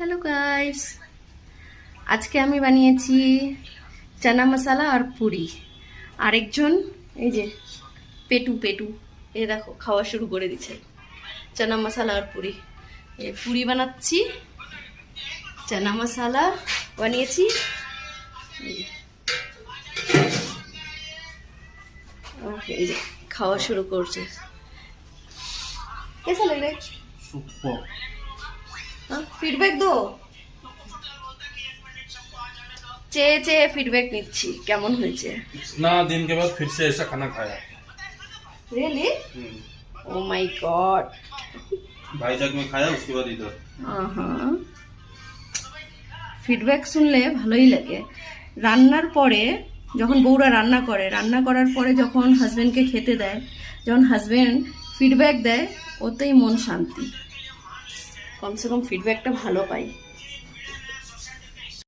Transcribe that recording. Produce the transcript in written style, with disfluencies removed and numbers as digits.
Hello guys, আজকে আমি বানিয়েছি চানা মশলা আর পুরি। আরেকজন এই যে পেটু পেটু এ দেখো খাওয়া শুরু করে দিচ্ছে। চানা মশলা আর পুরি, এই পুরি বানাচ্ছি, চানা মশলা বানিয়েছি। এই যে খাওয়া শুরু করছে। कैसा लग रहा है? सुपर। फीडबैक दो। চেয়ে চেয়ে ফিডব্যাক নিচ্ছি কেমন হয়েছে। इतना दिन के बाद फिर से ऐसा खाना खाया। Really? Oh my god. Vizag में खाया उसके बाद इधर। ফিডব্যাক শুনলে ভালোই লাগে। রান্নার পরে যখন বউরা রান্না করে, রান্না করার পরে যখন হাজবেন্ডকে খেতে দেয়, যখন হাজবেন্ড ফিডব্যাক দেয়, ওতেই মন শান্তি। কমসে কম ফিডব্যাকটা ভালো পাই।